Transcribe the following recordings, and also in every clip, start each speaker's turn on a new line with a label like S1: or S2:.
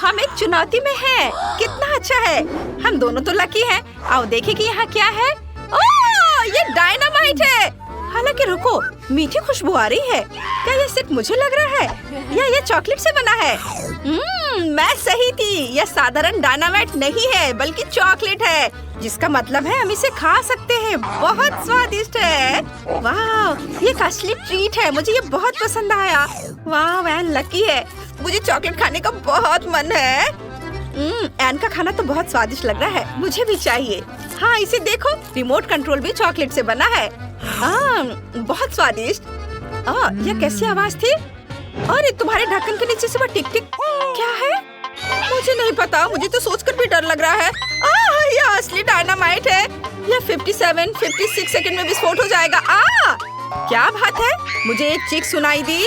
S1: हम एक चुनौती में हैं। कितना अच्छा है। हम दोनों तो लकी हैं। आओ देखें कि यहाँ क्या है। ओह, ये डायनामाइट है। हालांकि रुको, मीठी खुशबू आ रही है। क्या ये सिर्फ मुझे लग रहा है या ये चॉकलेट से बना है? मैं सही थी। यह साधारण डायनामाइट नहीं है बल्कि चॉकलेट है, जिसका मतलब है हम इसे खा सकते हैं। बहुत स्वादिष्ट है। वाह, ये एक असली ट्रीट है। मुझे ये बहुत पसंद आया। वाह, वह लकी है। मुझे चॉकलेट खाने का बहुत मन है। एन का खाना तो बहुत स्वादिष्ट लग रहा है। मुझे भी चाहिए। हाँ, इसे देखो, रिमोट कंट्रोल भी चॉकलेट से बना है। बहुत स्वादिष्ट। यह कैसी आवाज थी? अरे तुम्हारे ढक्कन के नीचे से वो टिक टिक क्या है? मुझे नहीं पता। मुझे तो सोचकर भी डर लग रहा है। यह असली डायनामाइट है। यह 57-56 सेकंड में विस्फोट हो जाएगा। क्या बात है? मुझे एक चीख सुनाई दी।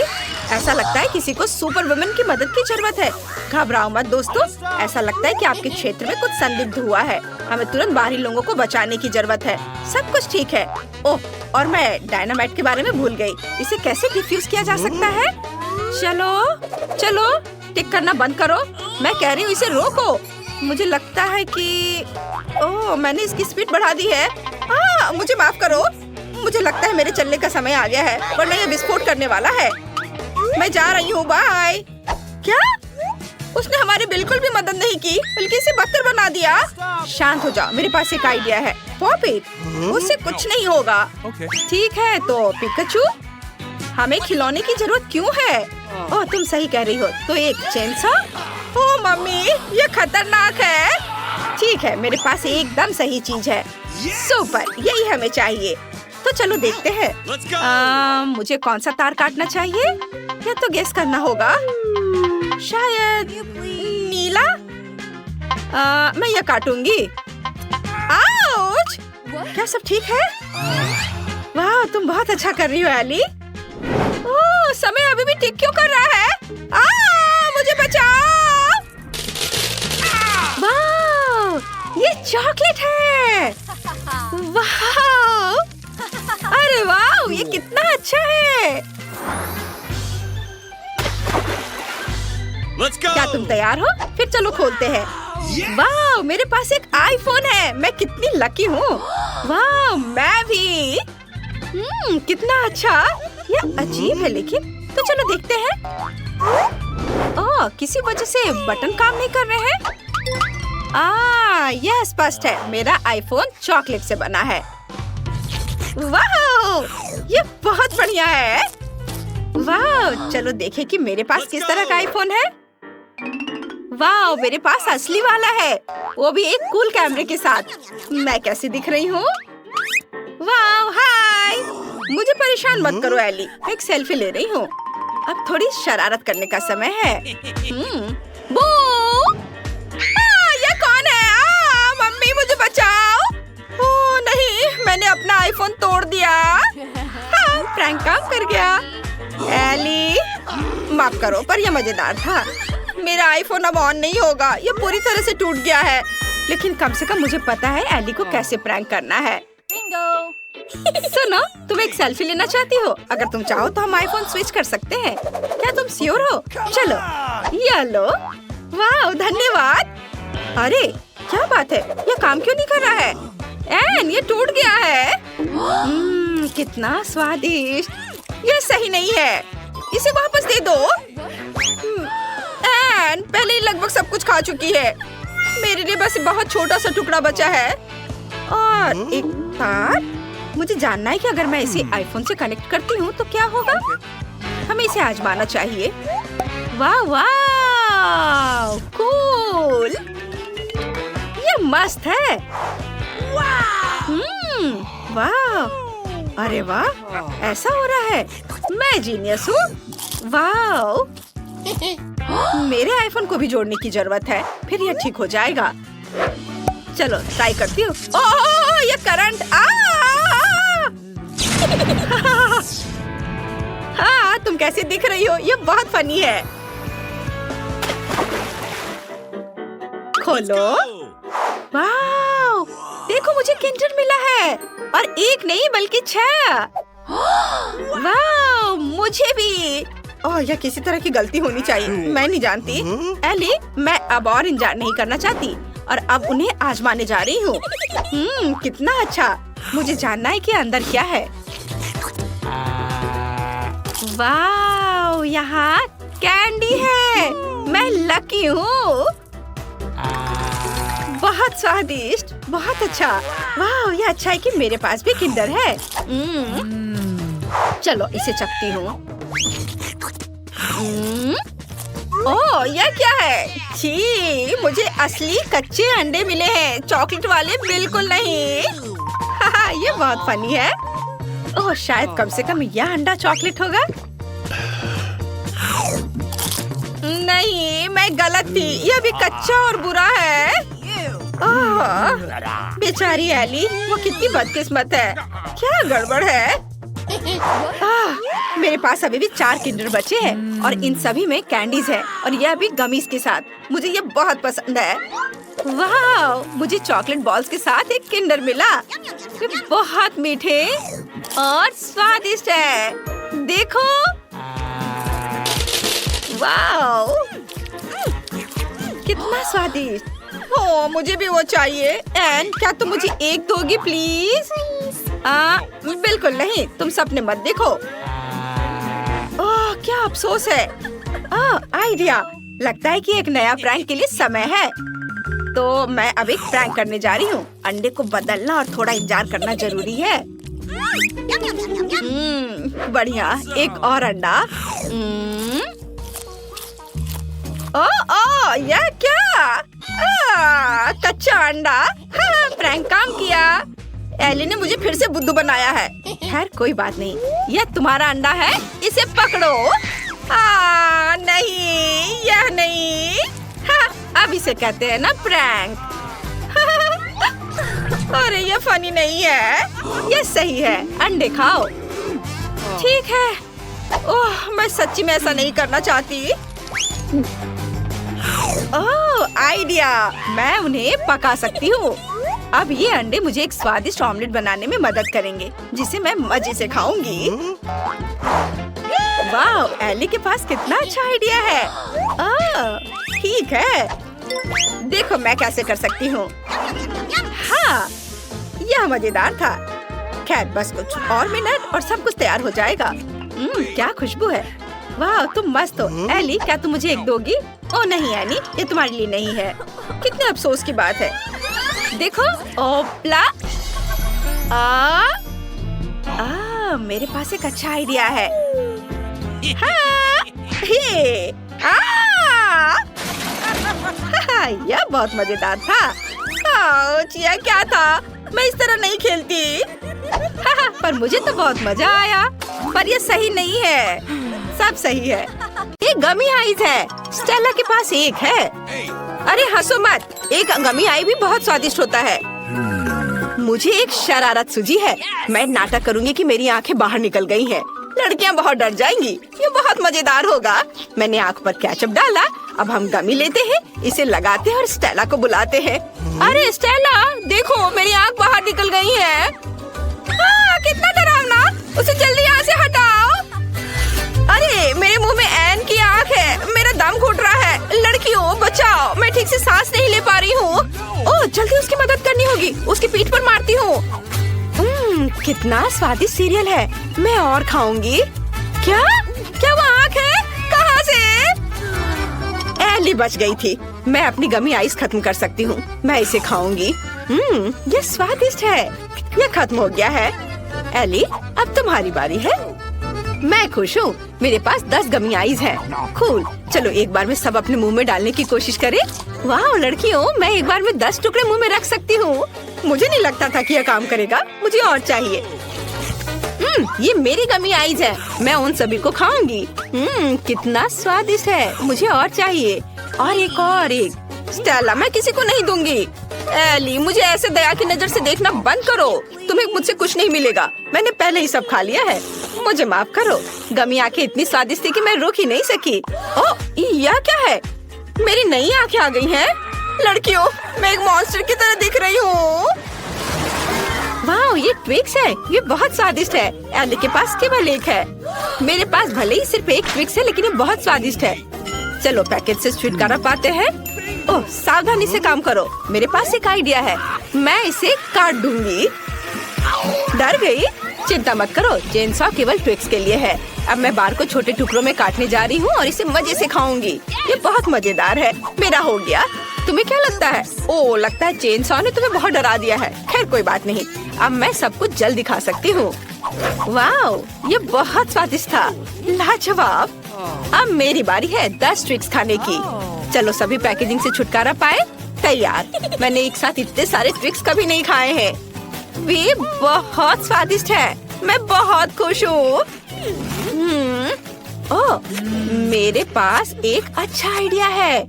S1: ऐसा लगता है किसी को सुपर वुमन की मदद की जरूरत है। घबराओ मत दोस्तों। ऐसा लगता है कि आपके क्षेत्र में कुछ संदिग्ध हुआ है। हमें तुरंत बाहरी लोगों को बचाने की जरूरत है। सब कुछ ठीक है। ओह, और मैं डायनामाइट के बारे में भूल गई। इसे कैसे डिफ्यूज किया जा सकता है? चलो चलो, टिक करना बंद करो। मैं कह रही हूँ इसे रोको। मुझे लगता है कि मैंने इसकी स्पीड बढ़ा दी है। मुझे माफ करो। मुझे लगता है मेरे चलने का समय आ गया है, वरना ये विस्फोट करने वाला है। मैं जा रही हूँ, बाय। क्या? उसने हमारी बिल्कुल भी मदद नहीं की, बल्कि इसे बदतर बना दिया। शांत हो जाओ, मेरे पास एक आइडिया है। पॉप इट, उससे कुछ नहीं होगा। ठीक है, तो पिकाचू, हमें खिलौने की जरूरत क्यों है? ओह, तुम सही कह रही हो। तो एक चेनसॉ? ओह मम्मी, ये खतरनाक है। ठीक है, मेरे पास एकदम सही चीज है। सुपर, यही हमें चाहिए। तो चलो देखते हैं। मुझे कौन सा तार काटना चाहिए? या तो गेस करना होगा। शायद नीला। मैं यह काटूंगी। आउच! क्या सब ठीक है? वाह, तुम बहुत अच्छा कर रही हो एली। ओह, समय अभी भी टिक क्यों कर रहा है? मुझे बचाओ! वाह, ये चॉकलेट है। वाह! अरे वाह, ये कितना अच्छा है। क्या तुम तैयार हो? फिर चलो खोलते हैं। वाह, मेरे पास एक आईफोन है। मैं कितनी लकी हूँ। वाह, मैं भी। कितना अच्छा। ये अजीब है, लेकिन तो चलो देखते हैं। किसी वजह से बटन काम नहीं कर रहे हैं। यह स्पष्ट है। मेरा आईफोन चॉकलेट से बना है। वाह, ये बहुत बढ़िया है। वाह, चलो देखें कि मेरे पास किस तरह का आईफोन है। वाह, मेरे पास असली वाला है, वो भी एक कूल कैमरे के साथ। मैं कैसी दिख रही हूँ? वाह, हाय। मुझे परेशान मत करो एली, मैं एक सेल्फी ले रही हूँ। अब थोड़ी शरारत करने का समय है। बू! ये कौन है? मम्मी, मुझे बचाओ। ओह नहीं, मैंने अपना आईफोन तोड़ दिया। प्रैंक काम कर गया। एली, माफ करो, पर यह मजेदार था। मेरा आईफोन अब ऑन नहीं होगा। यह पूरी तरह से टूट गया है। लेकिन कम से कम मुझे पता है एली को कैसे प्रैंक करना है। सुनो, तुम एक सेल्फी लेना चाहती हो? अगर तुम चाहो तो हम आईफोन स्विच कर सकते हैं। क्या तुम श्योर हो? चलो, ये लो। वाह, धन्यवाद। अरे क्या बात है, यह काम क्यों नहीं कर रहा है? एन, ये टूट गया है। कितना स्वादिष्ट। यह सही नहीं है, इसे वापस दे दो। एन पहले ही लगभग सब कुछ खा चुकी है। मेरे लिए बस बहुत छोटा सा टुकड़ा बचा है। और एक तार। मुझे जानना है कि अगर मैं इसे आईफोन से कनेक्ट करती हूँ तो क्या होगा। हमें इसे आजमाना चाहिए। वाह वाह, कूल। ये मस्त है। वाह, अरे वाह, ऐसा हो रहा है। मैं जीनियस हूँ। वाह, मेरे आईफोन को भी जोड़ने की जरूरत है, फिर यह ठीक हो जाएगा। चलो ट्राई करती हूँ। ओह, ये करंट। हाँ, तुम कैसे दिख रही हो? ये बहुत फनी है। खोलो। वाह, देखो मुझे किंडर मिला है, और एक नहीं बल्कि 6। वाह, मुझे भी। ओह, यह किसी तरह की गलती होनी चाहिए। मैं नहीं जानती। एली, मैं अब और इंतजार नहीं करना चाहती और अब उन्हें आजमाने जा रही हूँ। कितना अच्छा। मुझे जानना है कि अंदर क्या है। वाह, यहाँ कैंडी है। मैं लकी हूँ। बहुत स्वादिष्ट, बहुत अच्छा। वाह, यह अच्छा है कि मेरे पास भी किंडर है। चलो इसे चखती हूँ। ओह, यह क्या है? छी, मुझे असली कच्चे अंडे मिले हैं, चॉकलेट वाले बिल्कुल नहीं। हाहा, ये बहुत फनी है। ओह, शायद कम से कम यह अंडा चॉकलेट होगा। नहीं, मैं गलत थी। यह भी कच्चा और बुरा है। ओह, बेचारी एली, वो कितनी बदकिस्मत है। क्या गड़बड़ है? मेरे पास अभी भी 4 किंडर बचे हैं और इन सभी में कैंडीज है और यह भी गमीज के साथ। मुझे ये बहुत पसंद है। वाह, मुझे चॉकलेट बॉल्स के साथ एक किंडर मिला। ये बहुत मीठे और स्वादिष्ट है। देखो, वाह, कितना स्वादिष्ट। ओह, मुझे भी वो चाहिए। एन, क्या तुम मुझे एक दोगी प्लीज? बिल्कुल नहीं, तुम सपने मत देखो। ओह, क्या अफसोस है। आइडिया, लगता है कि एक नया प्रैंक के लिए समय है। तो मैं अब एक प्रैंक करने जा रही हूँ। अंडे को बदलना और थोड़ा इंतजार करना जरूरी है। बढ़िया, एक और अंडा। ओह, यह क्या? कच्चा अंडा। हाँ, प्रैंक काम किया। एली ने मुझे फिर से बुद्धू बनाया है। खैर, कोई बात नहीं। यह तुम्हारा अंडा है, इसे पकड़ो। नहीं, यह नहीं। हाँ, अब इसे कहते हैं ना प्रैंक। अरे, यह फनी नहीं है। यह सही है। अंडे खाओ। ठीक है। ओह, मैं सच्ची में ऐसा नहीं करना चाहती। ओह, आइडिया, मैं उन्हें पका सकती हूँ। अब ये अंडे मुझे एक स्वादिष्ट ऑमलेट बनाने में मदद करेंगे, जिसे मैं मजे से खाऊंगी। वाह, एली के पास कितना अच्छा आइडिया है। ठीक है, देखो मैं कैसे कर सकती हूँ। हाँ, यह मजेदार था। खैर, बस कुछ और मिनट और सब कुछ तैयार हो जाएगा। क्या खुशबू है। वाह, तुम मस्त हो। एली, क्या तुम मुझे एक दोगी? ओह नहीं एली, ये तुम्हारे लिए नहीं है। कितने अफसोस की बात है। देखो, ओपला। मेरे पास एक अच्छा आइडिया है। हाँ, यह बहुत मजेदार था। यह क्या था? मैं इस तरह नहीं खेलती। पर मुझे तो बहुत मजा आया। पर यह सही नहीं है। सब सही है। ये गमी आइस है। स्टेला के पास एक है। अरे हंसो मत, एक गमी आई भी बहुत स्वादिष्ट होता है। मुझे एक शरारत सूझी है। मैं नाटक करूंगी कि मेरी आंखें बाहर निकल गई हैं। लड़कियां बहुत डर जाएंगी। ये बहुत मजेदार होगा। मैंने आंख पर केचप डाला। अब हम गमी लेते हैं, इसे लगाते हैं और स्टेला को बुलाते हैं। अरे स्टेला, देखो मेरी आंख बाहर निकल गई है। कितना डरावना। उसे जल्दी यहाँ से हटाओ। अरे, मेरे मुंह में एन की आंख है। मेरा दम घुट रहा है। लड़कियों बचाओ, मैं ठीक से सांस नहीं ले पा रही हूँ। ओह, जल्दी उसकी मदद करनी होगी। उसकी पीठ पर मारती हूँ। कितना स्वादिष्ट सीरियल है। मैं और खाऊंगी। क्या क्या वो आंख है? कहाँ से? एली बच गई थी। मैं अपनी गमी आइस खत्म कर सकती हूँ। मैं इसे खाऊंगी। ये स्वादिष्ट है। ये खत्म हो गया है। एली, अब तुम्हारी बारी है। मैं खुश हूँ। मेरे पास 10 गमी आइस है। कूल। चलो एक बार में सब अपने मुंह में डालने की कोशिश करें। वाह लड़कियों, मैं एक बार में 10 टुकड़े मुंह में रख सकती हूँ। मुझे नहीं लगता था कि यह काम करेगा। मुझे और चाहिए। ये मेरी गमी आइस है। मैं उन सभी को खाऊंगी। कितना स्वादिष्ट है। मुझे और चाहिए। और एक और एक। स्टेला, मैं किसी को नहीं दूंगी। एली, मुझे ऐसे दया की नजर से देखना बंद करो। तुम्हें मुझसे कुछ नहीं मिलेगा। मैंने पहले ही सब खा लिया है। मुझे माफ करो। गमी आंखें इतनी स्वादिष्ट थी कि मैं रुक ही नहीं सकी। ओह, यह क्या है? मेरी नई आंखें आ गई हैं। लड़कियों, मैं एक मॉन्स्टर की तरह दिख रही हूँ। वाह, ये ट्विक्स है। ये बहुत स्वादिष्ट है। एली के पास केवल एक है। मेरे पास पास भले ही सिर्फ एक ट्विक्स है, लेकिन ये बहुत स्वादिष्ट है। चलो पैकेट से छुटकारा पाते हैं। ओह, सावधानी से काम करो। मेरे पास एक आइडिया है, मैं इसे काट दूंगी। डर गई? चिंता मत करो, चेन सॉ केवल ट्विक्स के लिए है। अब मैं बार को छोटे टुकड़ों में काटने जा रही हूँ और इसे मजे से खाऊंगी। ये बहुत मजेदार है। मेरा हो गया। तुम्हें क्या लगता है? ओह, लगता है चेन सॉ ने तुम्हें बहुत डरा दिया है। खैर कोई बात नहीं, अब मैं सब कुछ जल्द दिखा सकती हूँ। वाओ, ये बहुत स्वादिष्ट था, लाजवाब। अब मेरी बारी है 10 ट्विक्स खाने की। चलो सभी पैकेजिंग से छुटकारा पाए। तैयार। मैंने एक साथ इतने सारे ट्विक्स कभी नहीं खाए हैं। वे बहुत स्वादिष्ट है। मैं बहुत खुश हूँ। ओह, मेरे पास एक अच्छा आइडिया है।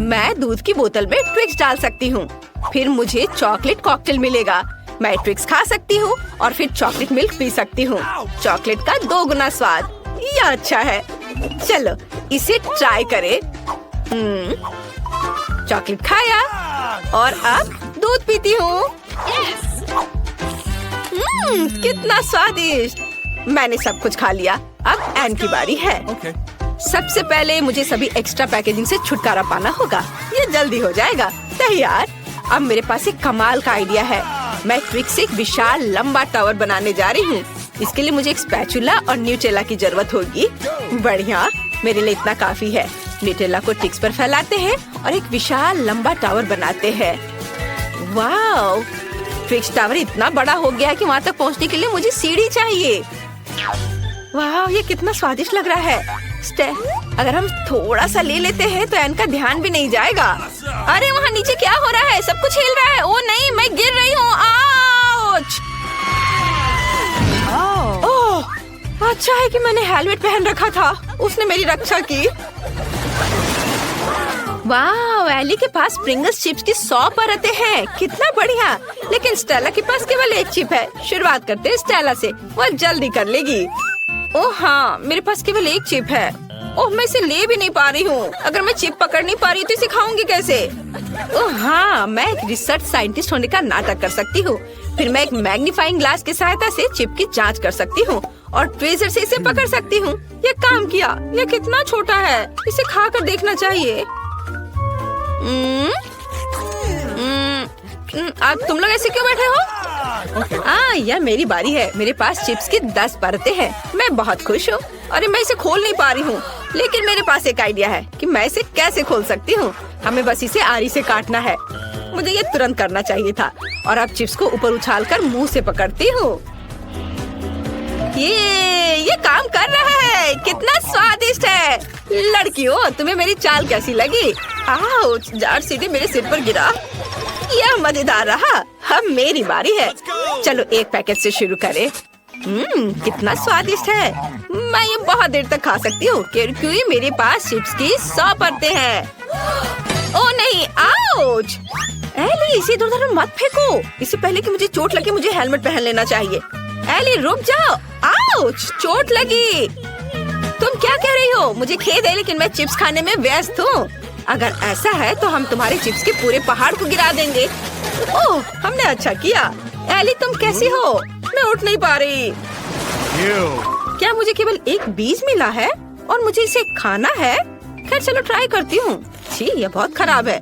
S1: मैं दूध की बोतल में ट्विक्स डाल सकती हूँ, फिर मुझे चॉकलेट कॉकटेल मिलेगा। मैं ट्विक्स खा सकती हूँ और फिर चॉकलेट मिल्क पी सकती हूँ। चॉकलेट का 2 गुना स्वाद। ये अच्छा है। चलो इसे ट्राई करें। चॉकलेट खाया और अब दूध पीती हूँ। कितना स्वादिष्ट। मैंने सब कुछ खा लिया। अब एन की बारी है। सबसे पहले मुझे सभी एक्स्ट्रा पैकेजिंग से छुटकारा पाना होगा। ये जल्दी हो जाएगा। तैयार। अब मेरे पास एक कमाल का आइडिया है। मैं ट्विक्स से एक विशाल लंबा टावर बनाने जा रही हूँ। इसके लिए मुझे एक स्पैचुला और न्यूटेला की जरूरत होगी। बढ़िया, मेरे लिए इतना काफी है। न्यूटेला को ट्विक्स पर फैलाते हैं और एक विशाल लंबा टावर बनाते हैं। वाओ, ट्विक्स टावर इतना बड़ा हो गया है कि वहाँ तक पहुँचने के लिए मुझे सीढ़ी चाहिए। वाह, ये कितना स्वादिष्ट लग रहा है। अगर हम थोड़ा सा ले लेते हैं तो एन का ध्यान भी नहीं जाएगा। अरे वहाँ नीचे क्या हो रहा है? सब कुछ हिल रहा है। ओ नहीं, मैं गिर रही हूँ। आउच! ओह, अच्छा है कि मैंने हेलमेट पहन रखा था। उसने मेरी रक्षा की। वाह, एली के पास प्रिंगल्स चिप्स की 100 परतें हैं। कितना बढ़िया। लेकिन स्टेला के पास केवल एक चिप है। शुरुआत करते हैं स्टेला से, वो जल्दी कर लेगी। ओह हाँ, मेरे पास केवल एक चिप है। ओह, मैं इसे ले भी नहीं पा रही हूँ। अगर मैं चिप पकड़ नहीं पा रही तो इसे खाऊंगी कैसे? ओह हाँ, मैं एक रिसर्च साइंटिस्ट होने का नाटक कर सकती हूँ। फिर मैं एक मैग्नीफाइंग ग्लास की सहायता से चिप की जांच कर सकती हूँ और ट्वीजर से इसे पकड़ सकती हूँ। ये काम किया। ये कितना छोटा है, इसे खा कर देखना चाहिए। अब तुम लोग ऐसे क्यों बैठे हो? यह मेरी बारी है। मेरे पास चिप्स की 10 परतें हैं। मैं बहुत खुश हूँ। अरे मैं इसे खोल नहीं पा रही हूँ, लेकिन मेरे पास एक आइडिया है कि मैं इसे कैसे खोल सकती हूँ। हमें बस इसे आरी से काटना है। मुझे ये तुरंत करना चाहिए था। और अब चिप्स को ऊपर उछालकर मुंह से पकड़ती हूँ। ये काम कर रहा है। कितना स्वादिष्ट है। लड़कियों, तुम्हें मेरी चाल कैसी लगी? आउच! जार सीधे मेरे सिर पर गिरा। यह मजेदार रहा। अब मेरी बारी है। चलो एक पैकेट से शुरू करें। कितना स्वादिष्ट है। मैं ये बहुत देर तक खा सकती हूँ क्योंकि मेरे पास चिप्स की 100 परतें हैं। ओह नहीं, आउच! एली, इसे इधर-उधर मत फेंको। इससे पहले कि मुझे चोट लगे मुझे हेलमेट पहन लेना चाहिए। एली रुक जाओ। आउच! चोट लगी। तुम क्या कह रही हो? मुझे खेद है, लेकिन मैं चिप्स खाने में व्यस्त हूँ। अगर ऐसा है तो हम तुम्हारे चिप्स के पूरे पहाड़ को गिरा देंगे। ओह, हमने अच्छा किया। एली तुम कैसी हो? मैं उठ नहीं पा रही। क्या मुझे केवल एक बीज मिला है और मुझे इसे खाना है? खैर चलो ट्राई करती हूँ। छी, यह बहुत खराब है।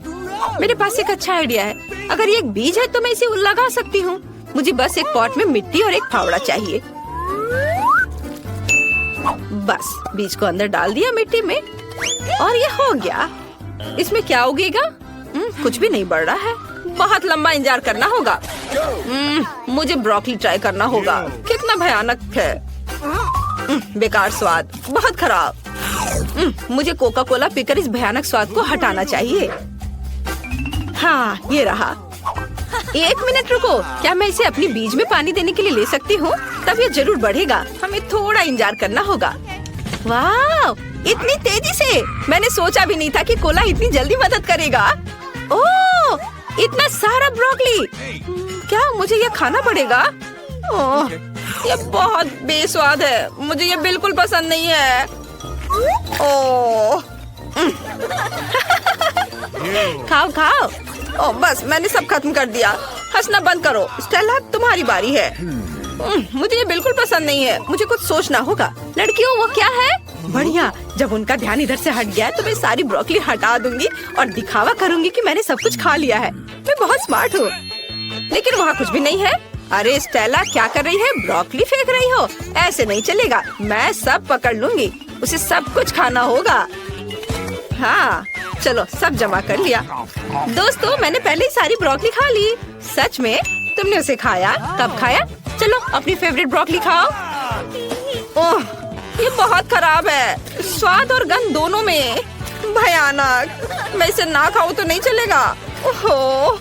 S1: मेरे पास एक अच्छा आइडिया है। अगर ये एक बीज है तो मैं इसे लगा सकती हूँ। मुझे बस एक पॉट में मिट्टी और एक फावड़ा चाहिए। बस बीज को अंदर डाल दिया मिट्टी में और ये हो गया। इसमें क्या उगेगा? कुछ भी नहीं बढ़ रहा है। बहुत लंबा इंतजार करना होगा। मुझे ब्रोकली ट्राई करना होगा। कितना भयानक है। बेकार स्वाद, बहुत खराब। मुझे कोका कोला पीकर इस भयानक स्वाद को हटाना चाहिए। हाँ, ये रहा। 1 मिनट रुको। क्या मैं इसे अपनी बीज में पानी देने के लिए ले सकती हूँ? तब ये जरूर बढ़ेगा। हमें थोड़ा इंतजार करना होगा। वाह, इतनी तेजी से! मैंने सोचा भी नहीं था कि कोला इतनी जल्दी मदद करेगा। ओह, इतना सारा ब्रोकली! क्या मुझे ये खाना पड़ेगा? ओह, ये बहुत बेस्वाद है। मुझे ये बिल्कुल पसंद नहीं है। ओह, खाओ खाओ। ओह बस, मैंने सब खत्म कर दिया। हंसना बंद करो। स्टेला, तुम्हारी बारी है। मुझे ये बिल्कुल पसंद नहीं है। मुझे कुछ सोचना होगा। लड़कियों, वो क्या है? बढ़िया, जब उनका ध्यान इधर से हट गया तो मैं सारी ब्रोकली हटा दूंगी और दिखावा करूंगी कि मैंने सब कुछ खा लिया है। मैं बहुत स्मार्ट हूँ। लेकिन वहाँ कुछ भी नहीं है। अरे स्टेला, क्या कर रही है? ब्रोकली फेंक रही हो? ऐसे नहीं चलेगा। मैं सब पकड़ लूंगी। उसे सब कुछ खाना होगा। हाँ, चलो सब जमा कर लिया। दोस्तों, मैंने पहले ही सारी ब्रोकली खा ली। सच में? तुमने उसे खाया? कब खाया? चलो अपनी फेवरेट ब्रोकली खाओ। ओह, ये बहुत खराब है। स्वाद और गंध दोनों में भयानक। मैं इसे ना खाऊं तो नहीं चलेगा। ओहो।